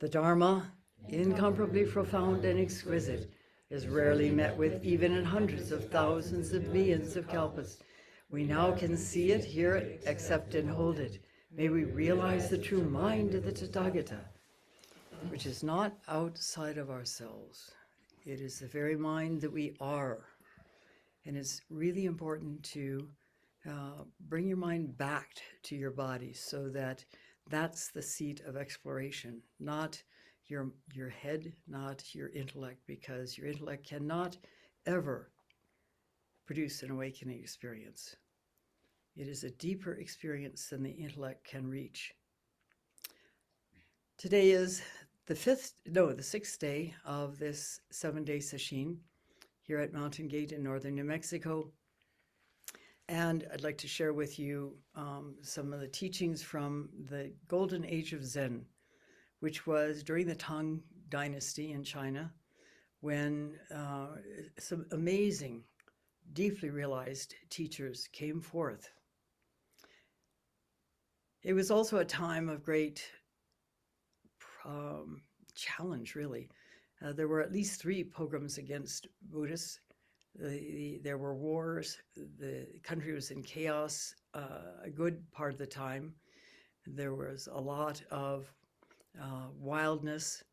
The Dharma, incomparably profound and exquisite, is rarely met with even in hundreds of thousands of millions of kalpas. We now can see it, hear it, accept and hold it. May we realize the true mind of the Tathagata, which is not outside of ourselves. It is the very mind that we are. And it's really important to bring your mind back to your body so that that's the seat of exploration, not your head, not your intellect, because your intellect cannot ever produce an awakening experience. It is a deeper experience than the intellect can reach. Today is the 6th day of this 7-day sesshin here at Mountain Gate in northern New Mexico. And I'd like to share with you some of the teachings from the Golden Age of Zen, which was during the Tang Dynasty in China, when some amazing, deeply realized teachers came forth. It was also a time of great challenge, really. There were at least 3 pogroms against Buddhists. There were wars. The country was in chaos a good part of the time. There was a lot of wildness,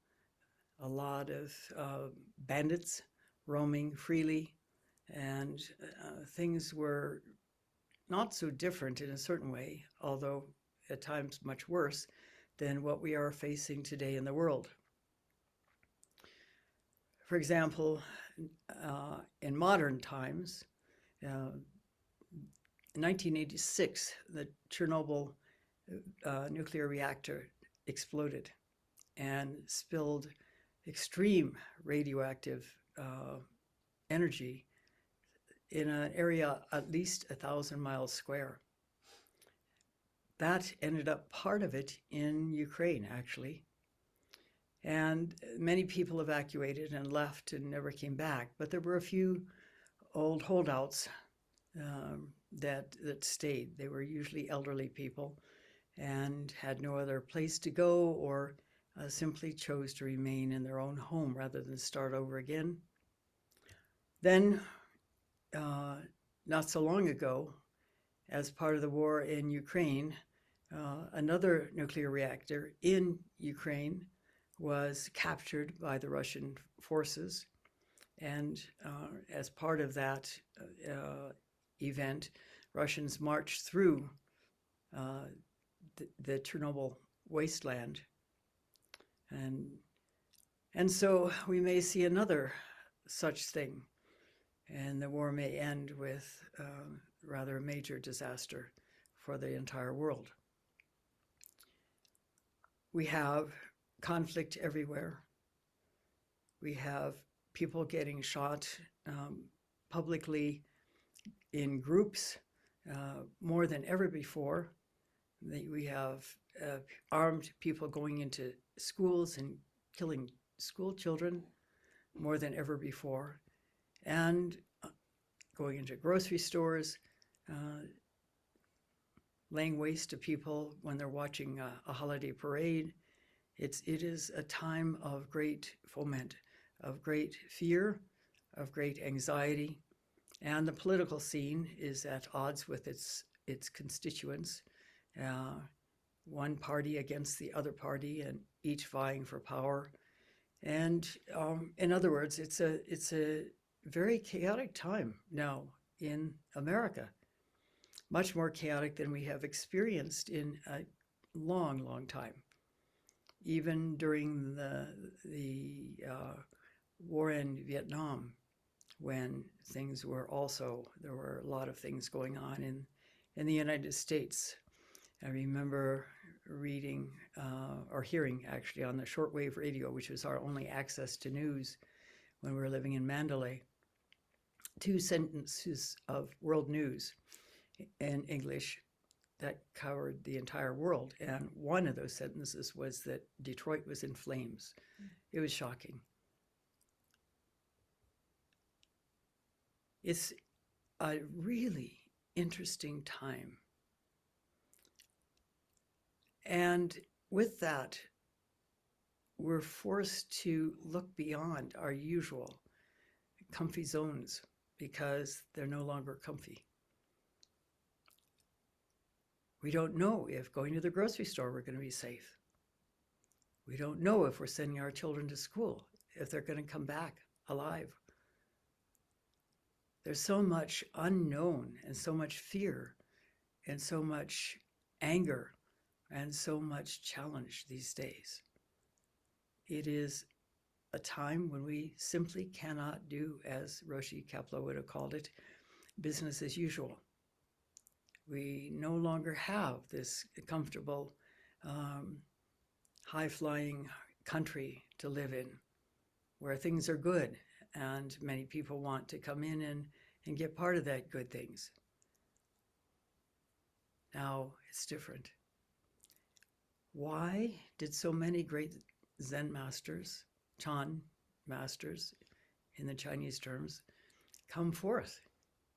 a lot of bandits roaming freely, and things were not so different in a certain way, although at times much worse than what we are facing today in the world. For example, in modern times, in 1986, the Chernobyl nuclear reactor exploded and spilled extreme radioactive energy in an area at least 1,000 miles square. That ended up part of it in Ukraine, actually. And many people evacuated and left and never came back. But there were a few old holdouts that stayed. They were usually elderly people and had no other place to go, or simply chose to remain in their own home rather than start over again. Then, not so long ago, as part of the war in Ukraine, another nuclear reactor in Ukraine was captured by the Russian forces. And as part of that event, Russians marched through the Chernobyl wasteland. And so we may see another such thing, and the war may end with rather a major disaster for the entire world. We have conflict everywhere. We have people getting shot publicly in groups more than ever before. We have armed people going into schools and killing school children more than ever before, and going into grocery stores, laying waste to people when they're watching a holiday parade. It is a time of great foment, of great fear, of great anxiety, and the political scene is at odds with its constituents. One party against the other party, and each vying for power. And in other words, it's a very chaotic time now in America, much more chaotic than we have experienced in a long, long time. Even during the war in Vietnam, when things were there were a lot of things going on in the United States. I remember reading or hearing actually on the shortwave radio, which was our only access to news when we were living in Mandalay, 2 sentences of world news in English that covered the entire world. And one of those sentences was that Detroit was in flames. It was shocking. It's a really interesting time. And with that, we're forced to look beyond our usual comfy zones because they're no longer comfy. We don't know if going to the grocery store we're going to be safe. We don't know if we're sending our children to school, if they're going to come back alive. There's so much unknown and so much fear and so much anger and so much challenge these days. It is a time when we simply cannot do, as Roshi Kapleau would have called it, business as usual. We no longer have this comfortable, high-flying country to live in where things are good and many people want to come in and get part of that good things. Now it's different. Why did so many great Zen masters, Chan masters in the Chinese terms, come forth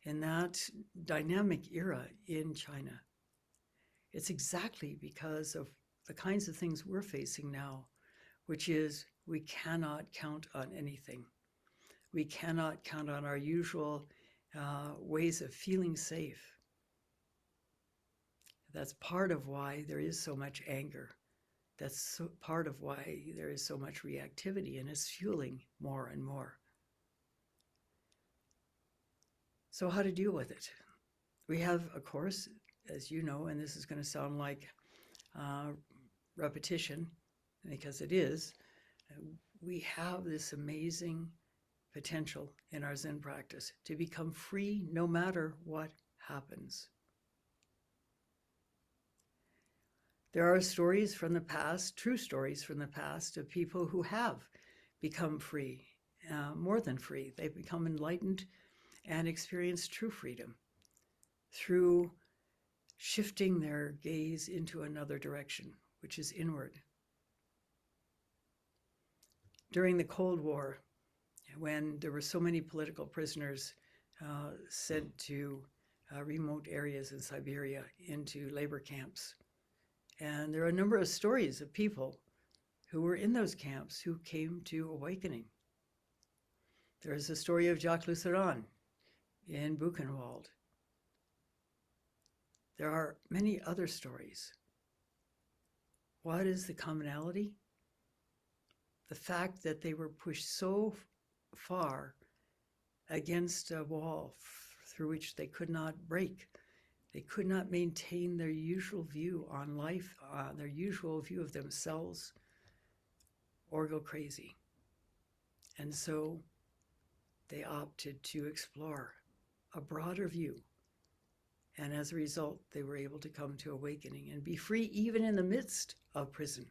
in that dynamic era in China? It's exactly because of the kinds of things we're facing now, which is we cannot count on anything. We cannot count on our usual ways of feeling safe. That's part of why there is so much anger. That's part of why there is so much reactivity, and it's fueling more and more. So how to deal with it? We have, of course, as you know, and this is going to sound like repetition, because it is, we have this amazing potential in our Zen practice to become free no matter what happens. There are stories from the past, true stories from the past, of people who have become free, more than free. They've become enlightened and experienced true freedom through shifting their gaze into another direction, which is inward. During the Cold War, when there were so many political prisoners sent to remote areas in Siberia into labor camps, and there are a number of stories of people who were in those camps who came to awakening. There is the story of Jacques Lucéran in Buchenwald. There are many other stories. What is the commonality? The fact that they were pushed so far against a wall through which they could not break. They could not maintain their usual view on life, their usual view of themselves, or go crazy. And so they opted to explore a broader view. And as a result, they were able to come to awakening and be free even in the midst of prison.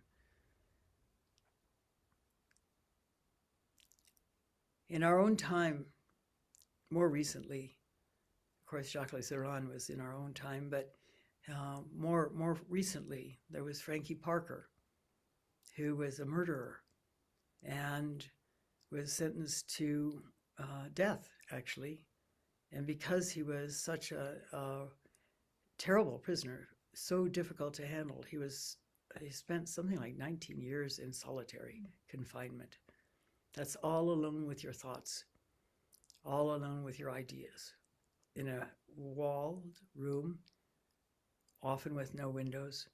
In our own time, more recently, of course, Jacques Lucéran was in our own time, but more recently, there was Frankie Parker, who was a murderer and was sentenced to death, actually. And because he was such a terrible prisoner, so difficult to handle, he spent something like 19 years in solitary confinement. That's all alone with your thoughts, all alone with your ideas, in a walled room, often with no windows,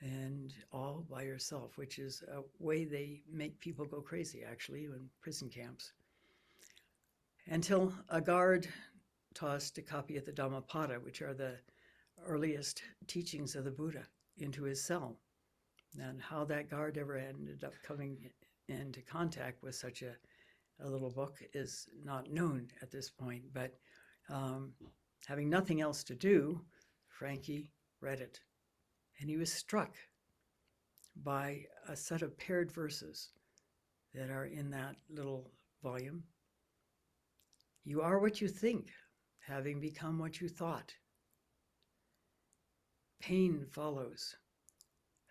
and all by yourself, which is a way they make people go crazy, actually, in prison camps. Until a guard tossed a copy of the Dhammapada, which are the earliest teachings of the Buddha, into his cell. And how that guard ever ended up coming into contact with such a little book is not known at this point, but having nothing else to do, Frankie read it. And he was struck by a set of paired verses that are in that little volume. You are what you think, having become what you thought. Pain follows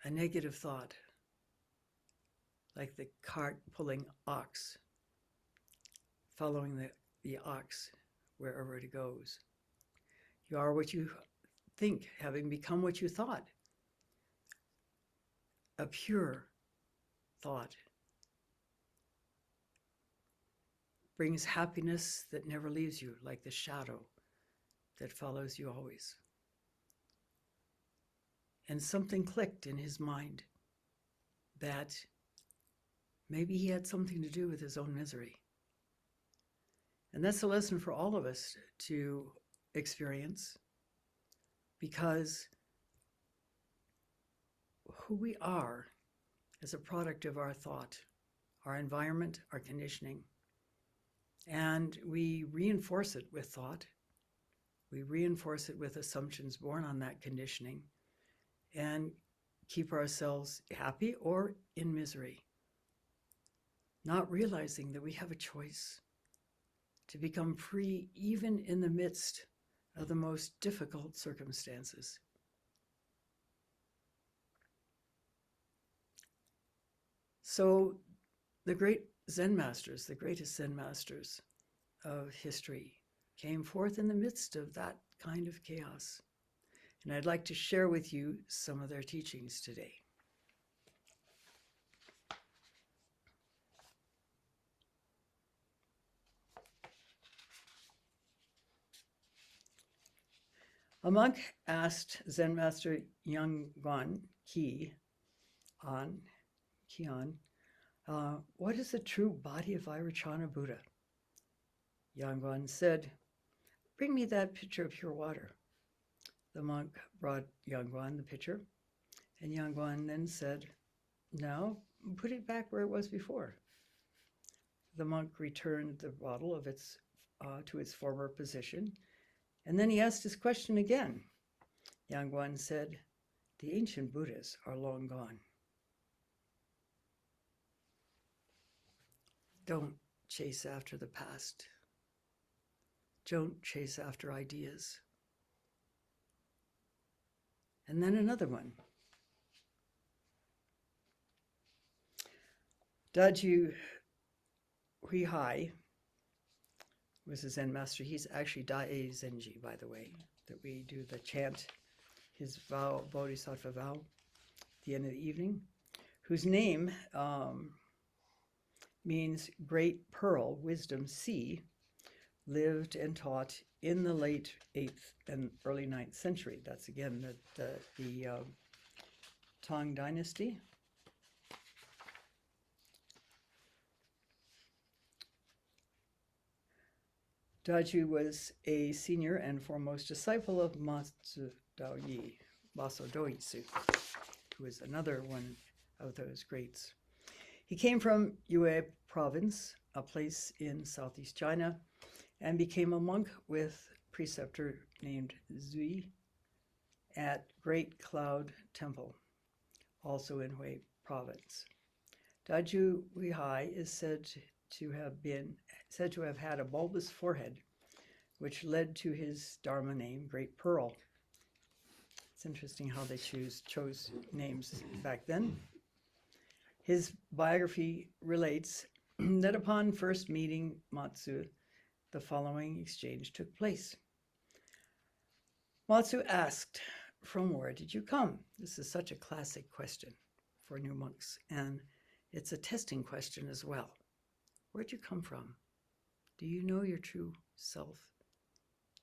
a negative thought, like the cart pulling ox, following the ox wherever it goes. You are what you think, having become what you thought. A pure thought brings happiness that never leaves you, like the shadow that follows you always. And something clicked in his mind that maybe he had something to do with his own misery. And that's a lesson for all of us to experience, because who we are is a product of our thought, our environment, our conditioning. And we reinforce it with thought. We reinforce it with assumptions born on that conditioning and keep ourselves happy or in misery, not realizing that we have a choice to become free even in the midst of the most difficult circumstances. So the great Zen masters, the greatest Zen masters of history, came forth in the midst of that kind of chaos. And I'd like to share with you some of their teachings today. A monk asked Zen master Yanguan Kian, what is the true body of Vairocana Buddha? Yanguan said, bring me that pitcher of pure water. The monk brought Yanguan the pitcher, and Yanguan then said, now put it back where it was before. The monk returned the bottle to its former position, and then he asked his question again. Yanguan said, the ancient Buddhas are long gone. Don't chase after the past. Don't chase after ideas. And then another one. Daju Huihai was a Zen master. He's actually Dae Zenji, by the way, that we do the chant, his vow, Bodhisattva vow, at the end of the evening, whose name means great pearl, wisdom, sea, lived and taught in the late 8th and early 9th century. That's again the Tang Dynasty. Daju was a senior and foremost disciple of Maso Doitsu, who was another one of those greats. He came from Yue province, a place in southeast China, and became a monk with preceptor named Zui at Great Cloud Temple, also in Hui province. Daju Huihai is said to have had a bulbous forehead, which led to his Dharma name, Great Pearl. It's interesting how they chose names back then. His biography relates that upon first meeting Matsu, the following exchange took place. Matsu asked, from where did you come? This is such a classic question for new monks, and it's a testing question as well. Where'd you come from? Do you know your true self?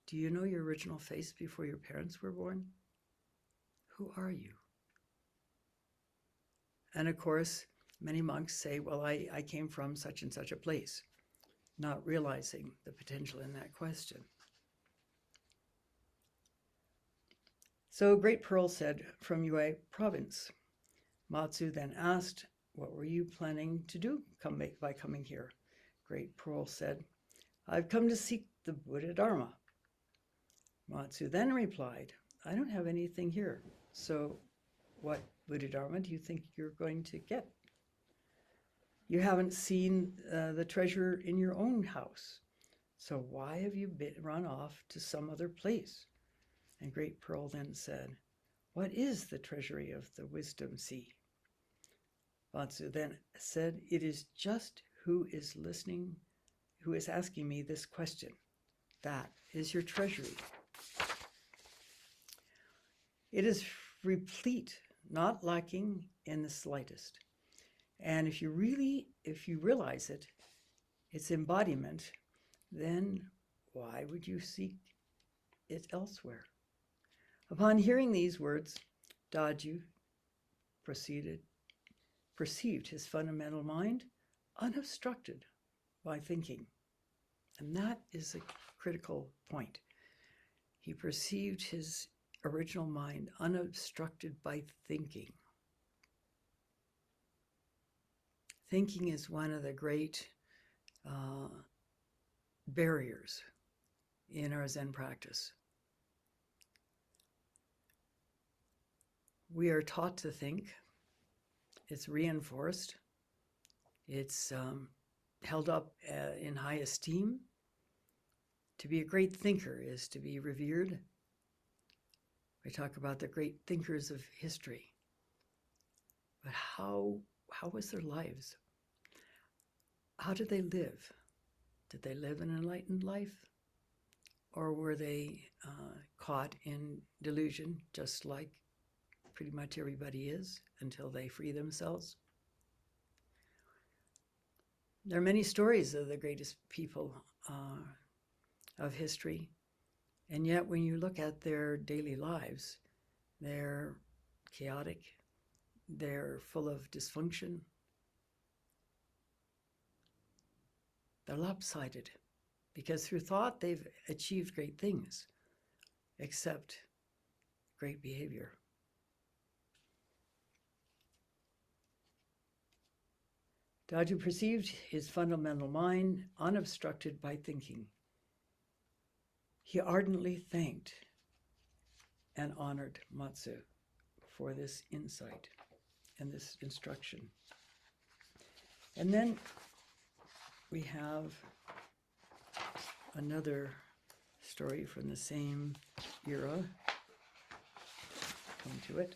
Do you know your original face before your parents were born? Who are you? And of course, many monks say, well, I came from such and such a place, not realizing the potential in that question. So Great Pearl said, from Yue province. Matsu then asked, what were you planning to do by coming here? Great Pearl said, I've come to seek the Buddha Dharma. Matsu then replied, I don't have anything here, so what Buddha Dharma do you think you're going to get? You haven't seen the treasure in your own house, so why have you run off to some other place? And Great Pearl then said, what is the treasury of the wisdom sea? Matsu then said, it is just who is listening, who is asking me this question. That is your treasury. It is replete, not lacking in the slightest. And if you realize it, its embodiment, then why would you seek it elsewhere? Upon hearing these words, Daju perceived his fundamental mind unobstructed by thinking. And that is a critical point. He perceived his original mind unobstructed by thinking. Thinking is one of the great barriers in our Zen practice. We are taught to think. It's reinforced. It's held up in high esteem. To be a great thinker is to be revered. We talk about the great thinkers of history. But how was their lives? How did they live? Did they live an enlightened life? Or were they caught in delusion, just like pretty much everybody is, until they free themselves? There are many stories of the greatest people of history, and yet when you look at their daily lives, they're chaotic, they're full of dysfunction, they're lopsided, because through thought they've achieved great things, except great behavior. Daju perceived his fundamental mind unobstructed by thinking. He ardently thanked and honored Matsu for this insight and this instruction. And then we have another story from the same era. Come to it.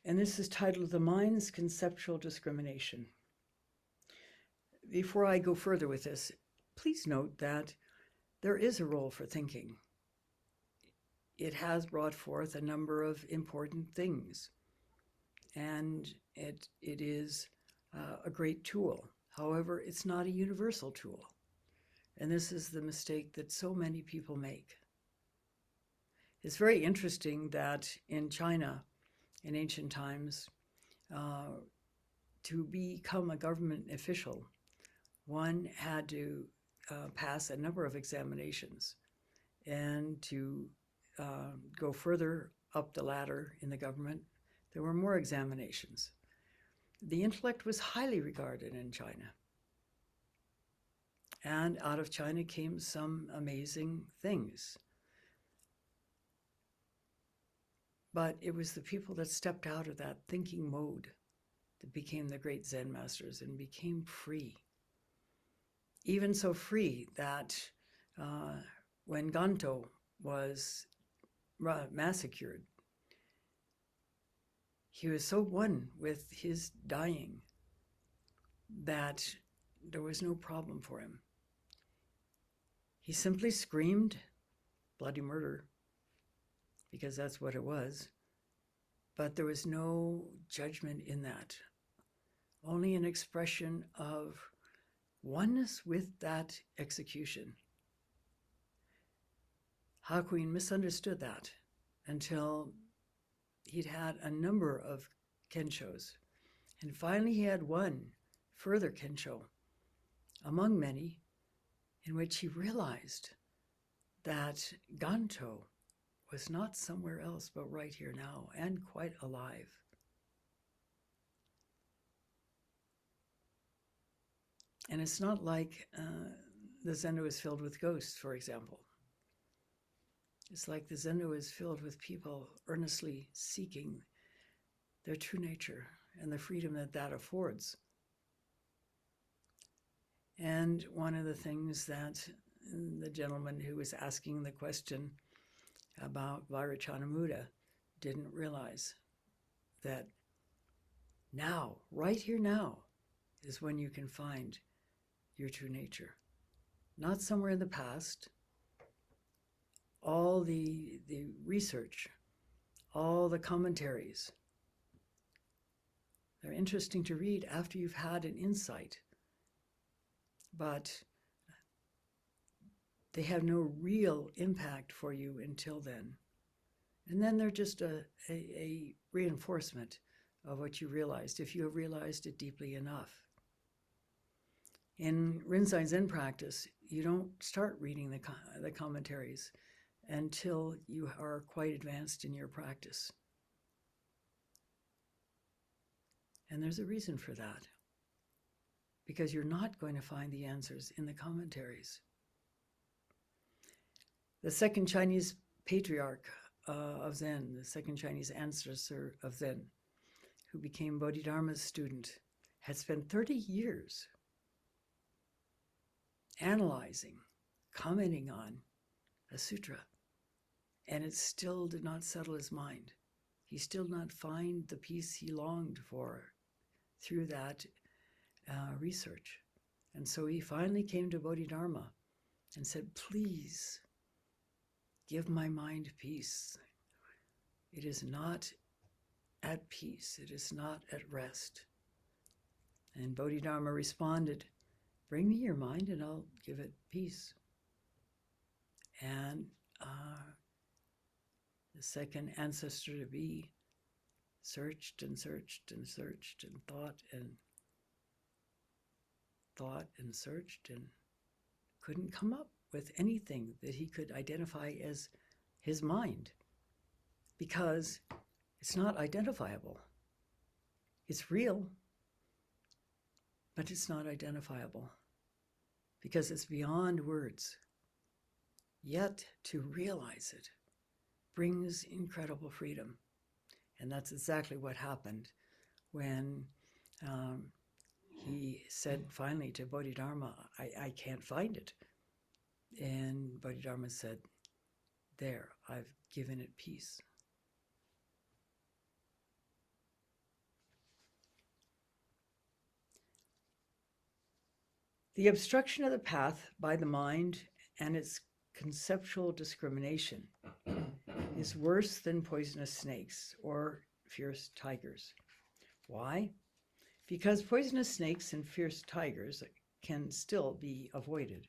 And this is titled The Mind's Conceptual Discrimination. Before I go further with this, please note that there is a role for thinking. It has brought forth a number of important things, and it is a great tool. However, it's not a universal tool. And this is the mistake that so many people make. It's very interesting that in China, in ancient times, to become a government official, one had to pass a number of examinations, and to go further up the ladder in the government, there were more examinations. The intellect was highly regarded in China. And out of China came some amazing things. But it was the people that stepped out of that thinking mode that became the great Zen masters and became free. Even so free that when Ganto was massacred, he was so one with his dying that there was no problem for him. He simply screamed bloody murder, because that's what it was. But there was no judgment in that, only an expression of oneness with that execution. Hakuin misunderstood that until he'd had a number of kenshos. And finally he had one further kensho, among many, in which he realized that Ganto was not somewhere else but right here now, and quite alive. And it's not like the Zendo is filled with ghosts, for example. It's like the Zendo is filled with people earnestly seeking their true nature and the freedom that that affords. And one of the things that the gentleman who was asking the question about Vairocana didn't realize, that now, right here now, is when you can find your true nature. Not somewhere in the past, all the research, all the commentaries. They're interesting to read after you've had an insight, but they have no real impact for you until then. And then they're just a reinforcement of what you realized, if you have realized it deeply enough. In Rinzai Zen practice, you don't start reading the commentaries until you are quite advanced in your practice. And there's a reason for that, because you're not going to find the answers in the commentaries. The second Chinese patriarch of Zen, the second Chinese ancestor of Zen, who became Bodhidharma's student, had spent 30 years analyzing, commenting on a sutra, and it still did not settle his mind. He still did not find the peace he longed for through that research. And so he finally came to Bodhidharma and said, please give my mind peace. It is not at peace. It is not at rest. And Bodhidharma responded, bring me your mind and I'll give it peace. And the second ancestor to be searched and searched and searched and thought and searched and couldn't come up with anything that he could identify as his mind, because it's not identifiable. It's real, but it's not identifiable because it's beyond words. Yet to realize it brings incredible freedom. And that's exactly what happened when he said finally to Bodhidharma, I can't find it. And Bodhidharma said, there, I've given it peace. The obstruction of the path by the mind and its conceptual discrimination is worse than poisonous snakes or fierce tigers. Why? Because poisonous snakes and fierce tigers can still be avoided,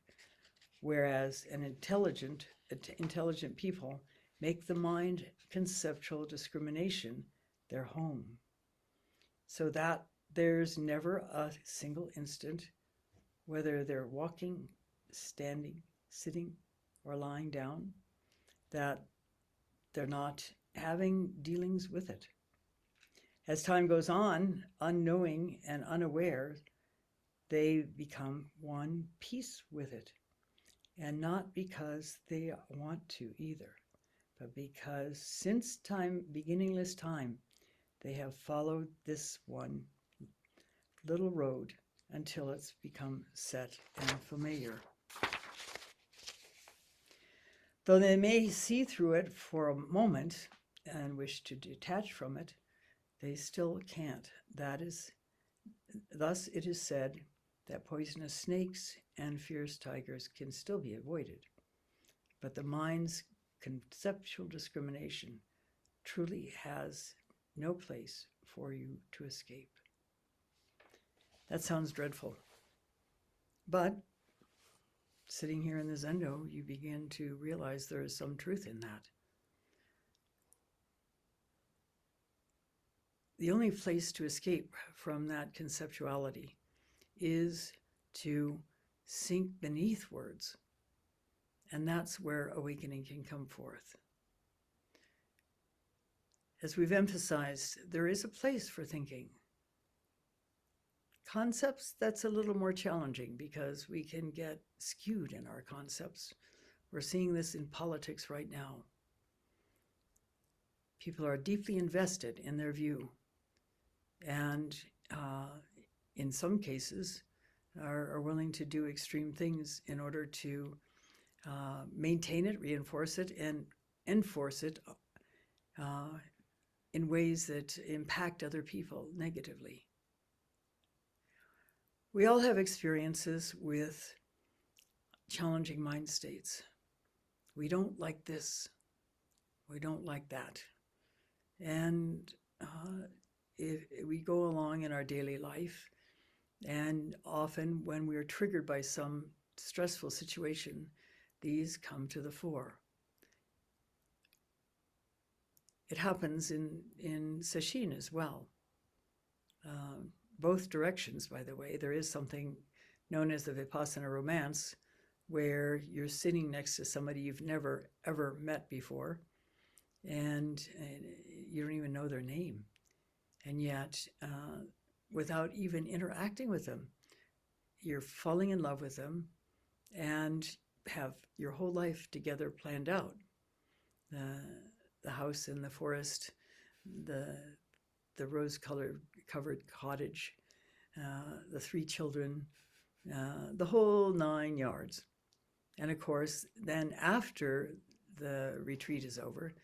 whereas intelligent people make the mind conceptual discrimination their home, so that there's never a single instant, whether they're walking, standing, sitting, or lying down, that they're not having dealings with it. As time goes on, unknowing and unaware, they become one piece with it. And not because they want to either, but because since time, beginningless time, they have followed this one little road until it's become set and familiar. Though they may see through it for a moment and wish to detach from it, they still can't. Thus it is said that poisonous snakes and fierce tigers can still be avoided, but the mind's conceptual discrimination truly has no place for you to escape. That sounds dreadful, but sitting here in the Zendo, you begin to realize there is some truth in that. The only place to escape from that conceptuality is to sink beneath words, and that's where awakening can come forth. As we've emphasized, there is a place for thinking. Concepts, that's a little more challenging because we can get skewed in our concepts. We're seeing this in politics right now. People are deeply invested in their view, and in some cases are willing to do extreme things in order to maintain it, reinforce it, and enforce it in ways that impact other people negatively. We all have experiences with challenging mind states. We don't like this. We don't like that. And if we go along in our daily life, and often when we're triggered by some stressful situation, these come to the fore. It happens in sesshin as well. Both directions, by the way. There is something known as the Vipassana romance, where you're sitting next to somebody you've never, ever met before, and you don't even know their name. And yet, without even interacting with them, you're falling in love with them and have your whole life together planned out. The house in the forest, the rose-covered cottage, the 3 children, the whole 9 yards. And of course, then after the retreat is over,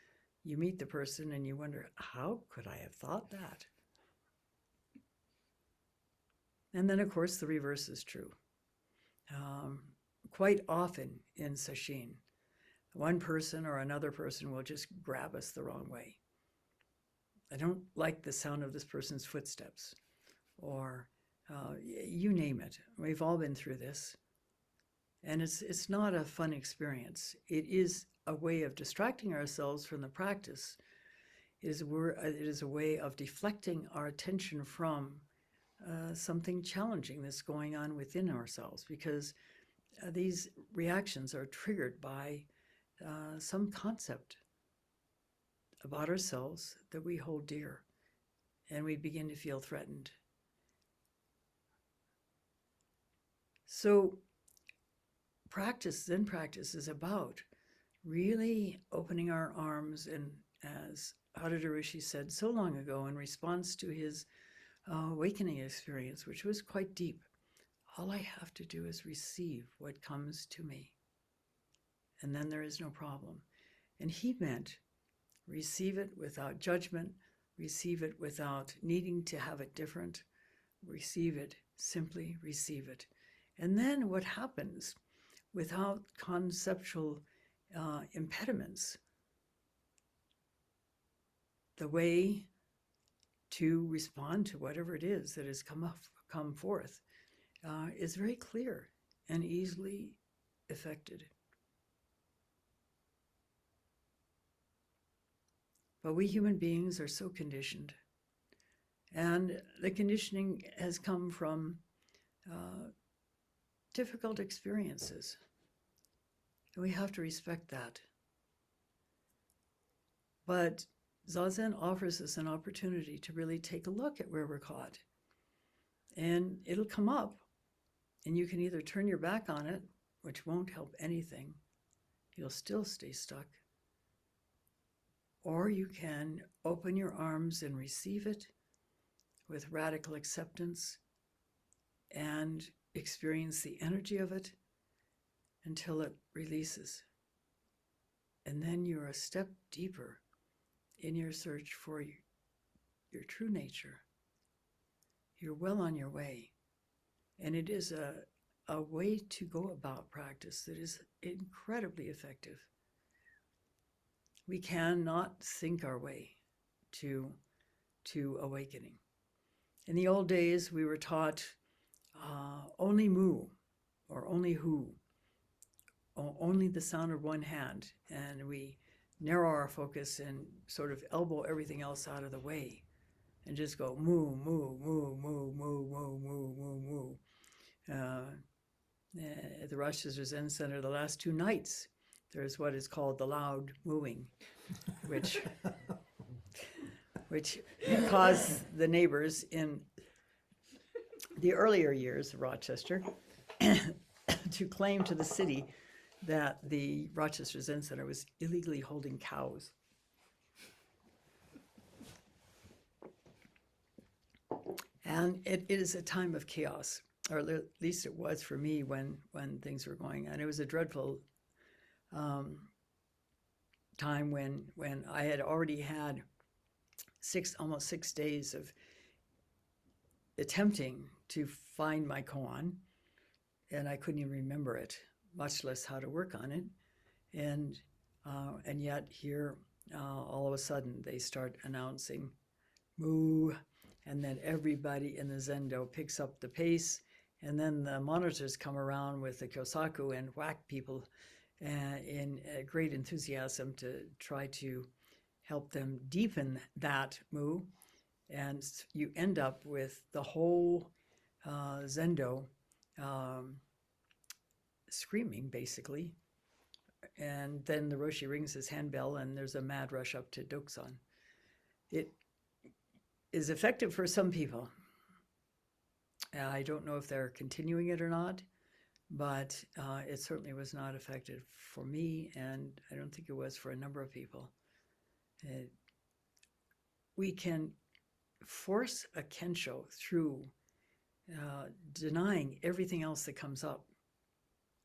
you meet the person and you wonder, how could I have thought that? And then, of course, the reverse is true. Quite often in sesshin, one person or another person will just grab us the wrong way. I don't like the sound of this person's footsteps, or you name it. We've all been through this. And it's not a fun experience. It is a way of distracting ourselves from the practice. It is a way of deflecting our attention from something challenging that's going on within ourselves, because these reactions are triggered by some concept about ourselves that we hold dear, and we begin to feel threatened. So Zen practice is about really opening our arms, and as Mitra-roshi said so long ago in response to his awakening experience, which was quite deep, all I have to do is receive what comes to me, and then there is no problem. And he meant receive it without judgment, receive it without needing to have it different, receive it, simply receive it. And then what happens, without conceptual impediments, the way to respond to whatever it is that has come forth is very clear and easily effected. But we human beings are so conditioned, and the conditioning has come from difficult experiences. And we have to respect that. But Zazen offers us an opportunity to really take a look at where we're caught. And it'll come up, and you can either turn your back on it, which won't help anything. You'll still stay stuck. Or you can open your arms and receive it with radical acceptance and experience the energy of it until it releases. And then you're a step deeper in your search for your true nature. You're well on your way. And it is a way to go about practice that is incredibly effective. We cannot think our way to awakening. In the old days, we were taught only mu, or only hu, only the sound of one hand, and we narrow our focus and sort of elbow everything else out of the way and just go mu, mu, mu, mu, mu, mu, mu, mu, mu. At the Rochester Zen Center, the last 2 nights, there's what is called the loud mooing, which caused the neighbors in the earlier years of Rochester to claim to the city that the Rochester Zen Center was illegally holding cows. And it is a time of chaos, or at least it was for me when things were going on. It was a dreadful time when I had already had almost 6 days of attempting to find my koan, and I couldn't even remember it, much less how to work on it. And yet here, all of a sudden, they start announcing moo, and then everybody in the zendo picks up the pace, and then the monitors come around with the kyosaku and whack people in great enthusiasm to try to help them deepen that moo, and you end up with the whole zendo screaming, basically. And then the Roshi rings his handbell, and there's a mad rush up to Doksan. It is effective for some people. I don't know if they're continuing it or not, but it certainly was not effective for me, and I don't think it was for a number of people. We can force a kensho through denying everything else that comes up,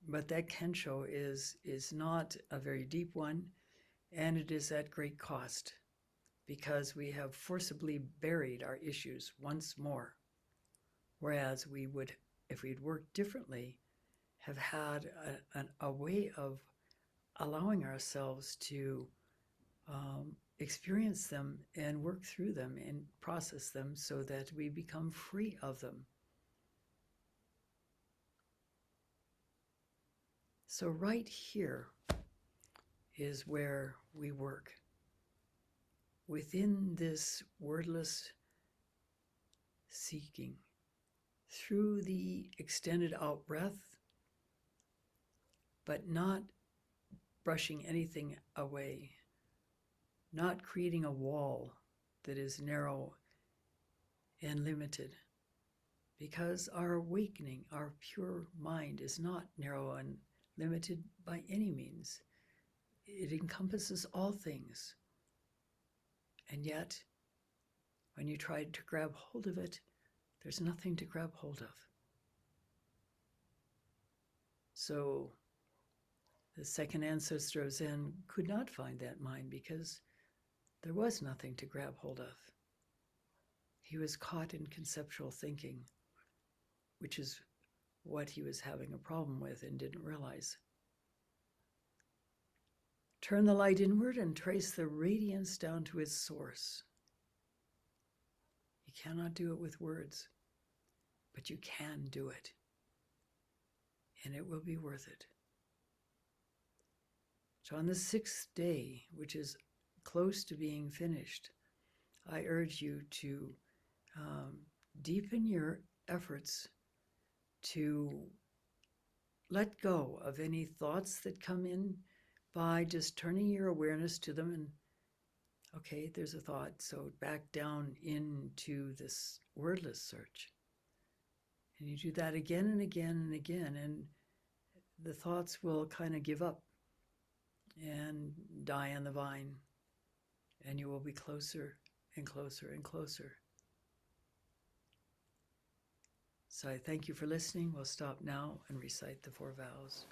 but that kensho is not a very deep one, and it is at great cost because we have forcibly buried our issues once more. Whereas we would, if we'd worked differently, have had a way of allowing ourselves to experience them and work through them and process them so that we become free of them. So right here is where we work. Within this wordless seeking, through the extended out breath, but not brushing anything away, not creating a wall that is narrow and limited, because our awakening, our pure mind, is not narrow and limited by any means. It encompasses all things. And yet, when you try to grab hold of it, there's nothing to grab hold of. So the second ancestor of Zen could not find that mind because there was nothing to grab hold of. He was caught in conceptual thinking, which is what he was having a problem with and didn't realize. Turn the light inward and trace the radiance down to its source. You cannot do it with words, but you can do it, and it will be worth it. So on the 6th day, which is close to being finished, I urge you to deepen your efforts to let go of any thoughts that come in by just turning your awareness to them and, okay, there's a thought, so back down into this wordless search. And you do that again and again and again, and the thoughts will kind of give up and die on the vine, and you will be closer and closer and closer. So I thank you for listening. We'll stop now and recite the 4 vows.